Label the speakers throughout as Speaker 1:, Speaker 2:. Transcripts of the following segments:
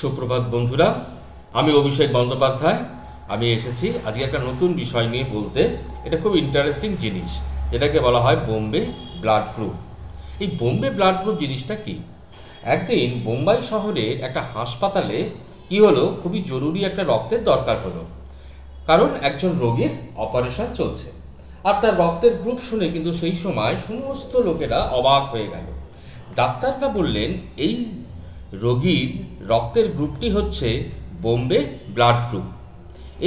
Speaker 1: সুপ্রভাত বন্ধুরা, আমি অভিষেক বন্দ্যোপাধ্যায়। আমি এসেছি আজকে একটা নতুন বিষয় নিয়ে বলতে। এটা খুব ইন্টারেস্টিং জিনিস, যেটাকে বলা হয় বোম্বে ব্লাড গ্রুপ। এই বোম্বে ব্লাড গ্রুপ জিনিসটা কি? একদিন বোম্বাই শহরের একটা হাসপাতালে কি হলো, খুবই জরুরি একটা রক্তের দরকার হলো। কারণ একজন রোগীর অপারেশন চলছে, আর তার রক্তের গ্রুপ শুনে কিন্তু সেই সময় সমস্ত লোকেরা অবাক হয়ে গেল। ডাক্তাররা বললেন, এই রোগীর রক্তের গ্রুপটি হচ্ছে বোম্বে ব্লাড গ্রুপ।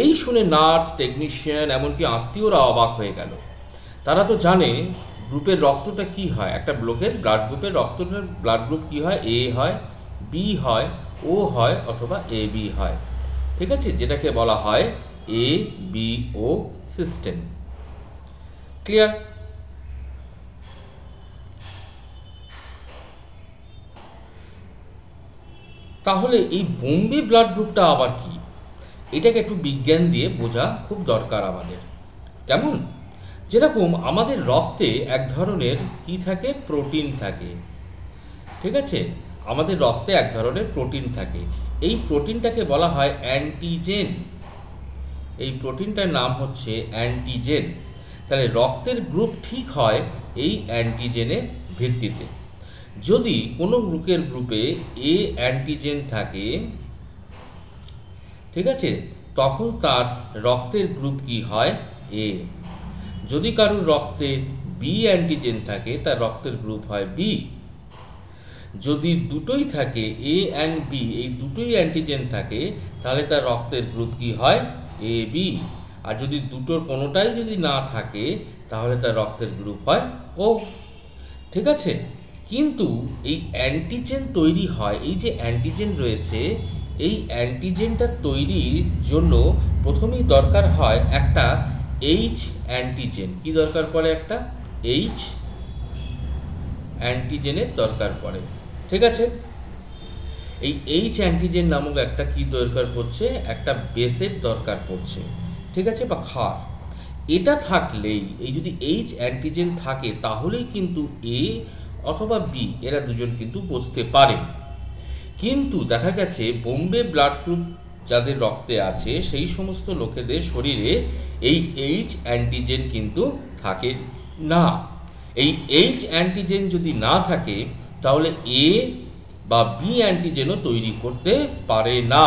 Speaker 1: এই শুনে নার্স, টেকনিশিয়ান, এমনকি আত্মীয়রা অবাক হয়ে গেল। তারা তো জানে গ্রুপের রক্তটা কি হয়, একটা লোকের ব্লাড গ্রুপের রক্তটার ব্লাড গ্রুপ কি হয়, এ হয়, বি হয়, ও হয়, অথবা এ বি হয়। ঠিক আছে, যেটাকে বলা হয় A B O system. Clear? তাহলে এই বোম্বে ব্লাড গ্রুপটা আবার কি? এটাকে একটু বিজ্ঞান দিয়ে বোঝা খুব দরকার আমাদের। কেমন? যেরকম আমাদের রক্তে এক ধরনের কি থাকে, প্রোটিন থাকে। ঠিক আছে, আমাদের রক্তে এক ধরনের প্রোটিন থাকে। এই প্রোটিনটাকে বলা হয় অ্যান্টিজেন। এই প্রোটিনটার নাম হচ্ছে অ্যান্টিজেন। তাহলে রক্তের গ্রুপ ঠিক হয় এই অ্যান্টিজেনের ভিত্তিতে। যদি কোনো লোকের গ্রুপে এ অ্যান্টিজেন থাকে, ঠিক আছে, তখন তার রক্তের গ্রুপ কি হয়, এ। যদি কারোর রক্তে বি অ্যান্টিজেন থাকে, তার রক্তের গ্রুপ হয় বি। যদি দুটোই থাকে, এ অ্যান্ড বি, এই দুটোই অ্যান্টিজেন থাকে, তাহলে তার রক্তের গ্রুপ কি হয়, এ বি। আর যদি দুটোর কোনোটাই যদি না থাকে, তাহলে তার রক্তের গ্রুপ হয় ও। ঠিক আছে, কিন্তু এই অ্যান্টিজেন তৈরি হয়, এই যে অ্যান্টিজেন রয়েছে, এই অ্যান্টিজেনটা তৈরির জন্য প্রথমেই দরকার হয় একটা এইচ অ্যান্টিজেন। কি দরকার পড়ে? একটা এইচ অ্যান্টিজেনের দরকার পড়ে। ঠিক আছে, এই এইচ অ্যান্টিজেন নামক একটা কি দরকার পড়ছে, একটা বেসের দরকার পড়ছে। ঠিক আছে, বা ক্ষার। এটা থাকলেই, এই যদি এইচ অ্যান্টিজেন থাকে, তাহলেই কিন্তু এ অথবা বি এরা দুজন কিন্তু বসতে পারে। কিন্তু দেখা গেছে বোম্বে ব্লাড গ্রুপ যাদের রক্তে আছে, সেই সমস্ত লোকেদের শরীরে এই এইচ অ্যান্টিজেন কিন্তু থাকে না। এই এইচ অ্যান্টিজেন যদি না থাকে, তাহলে এ বা বি অ্যান্টিজেনও তৈরি করতে পারে না।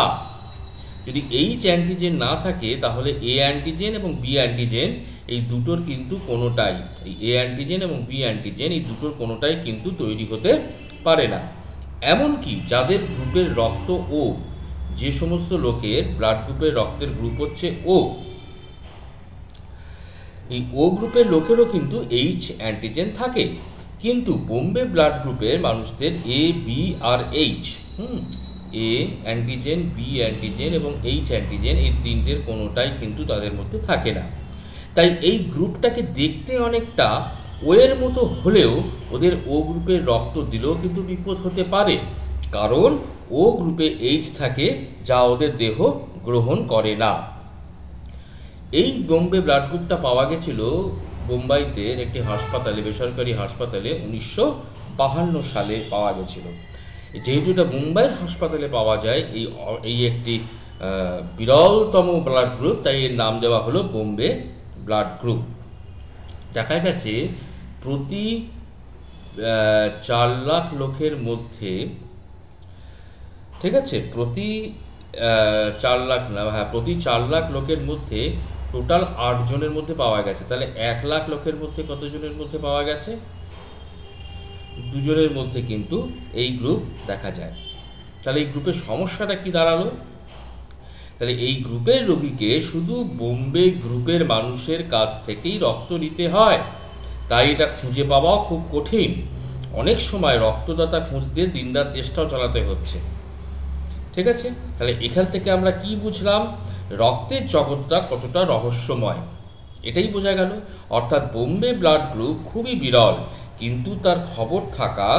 Speaker 1: যদি এইচ অ্যান্টিজেন না থাকে, তাহলে এ অ্যান্টিজেন এবং বি অ্যান্টিজেন এই দুটোর কিন্তু কোনোটাই, এই এ অ্যান্টিজেন এবং বি অ্যান্টিজেন এই দুটোর কোনোটাই কিন্তু তৈরি হতে পারে না। এমনকি যাদের গ্রুপের রক্ত ও, যে সমস্ত লোকের ব্লাড গ্রুপের রক্তের গ্রুপ হচ্ছে ও, এই ও গ্রুপের লোকেরও কিন্তু এইচ অ্যান্টিজেন থাকে। কিন্তু বোম্বে ব্লাড গ্রুপের মানুষদের এ, বি আর এইচ, এ অ্যান্টিজেন, বি অ্যান্টিজেন এবং এইচ অ্যান্টিজেন, এই তিনটের কোনোটাই কিন্তু তাদের মধ্যে থাকে না। তাই এই গ্রুপটাকে দেখতে অনেকটা ও এর মতো হলেও ওদের ও গ্রুপের রক্ত দিলেও কিন্তু বিপদ হতে পারে, কারণ ও গ্রুপে এইচ থাকে, যা ওদের দেহ গ্রহণ করে না। এই বোম্বে ব্লাড গ্রুপটা পাওয়া গেছিল বোম্বাইতে একটি হাসপাতালে, বেসরকারি হাসপাতালে 1952 সালে পাওয়া গেছিল। যেহেতু এটা মুম্বাইয়ের হাসপাতালে পাওয়া যায়, এই একটি বিরলতম ব্লাড গ্রুপ, তাই এর নাম দেওয়া হলো বোম্বে ব্লাড গ্রুপ। দেখা গেছে প্রতি 4 লাখ লোকের মধ্যে, ঠিক আছে, প্রতি 4 লাখ না, হ্যাঁ, প্রতি 4 লাখ লোকের মধ্যে টোটাল 8 জনের মধ্যে পাওয়া গেছে। তাহলে 1 লাখ লোকের মধ্যে কতজনের মধ্যে পাওয়া গেছে? 2 জনের মধ্যে কিন্তু এই গ্রুপ দেখা যায়। তাহলে এই গ্রুপের সমস্যাটা কি দাঁড়ালো? তাহলে এই গ্রুপের রোগীকে শুধু বোম্বে গ্রুপের মানুষের কাছ থেকেই রক্ত নিতে হয়, তাই এটা খুঁজে পাওয়াও খুব কঠিন। অনেক সময় রক্তদাতা খুঁজতে দিনরাত চেষ্টাও চালাতে হচ্ছে। ঠিক আছে, তাহলে এখান থেকে আমরা কি বুঝলাম? রক্তের জগৎটা কতটা রহস্যময়, এটাই বোঝা গেল। অর্থাৎ বোম্বে ব্লাড গ্রুপ খুবই বিরল, কিন্তু তার খবর থাকা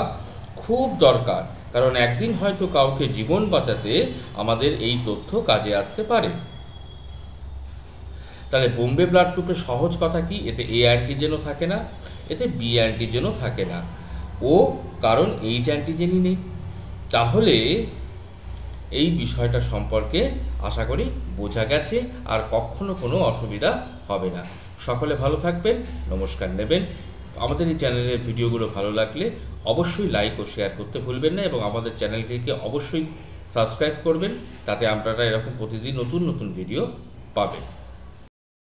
Speaker 1: খুব দরকার, কারণ একদিন হয়তো কাউকে জীবন বাঁচাতে আমাদের এই তথ্য কাজে আসতে পারে। তাহলে বোম্বে ব্লাড গ্রুপের সহজ কথা কি? এতে এ অ্যান্টিজেনও থাকে না, এতে বি অ্যান্টিজেনও থাকে না, ও কারণ এইচ অ্যান্টিজেনই নেই। তাহলে এই বিষয়টা সম্পর্কে আশা করি বোঝা গেছে, আর কখনো কোনো অসুবিধা হবে না। সকলে ভালো থাকবেন, নমস্কার নেবেন। আমাদের এই চ্যানেলের ভিডিওগুলো ভালো লাগলে অবশ্যই লাইক ও শেয়ার করতে ভুলবেন না, এবং আমাদের চ্যানেলটিকে অবশ্যই সাবস্ক্রাইব করবেন, তাতে আপনারা এরকম প্রতিদিন নতুন নতুন ভিডিও পাবেন।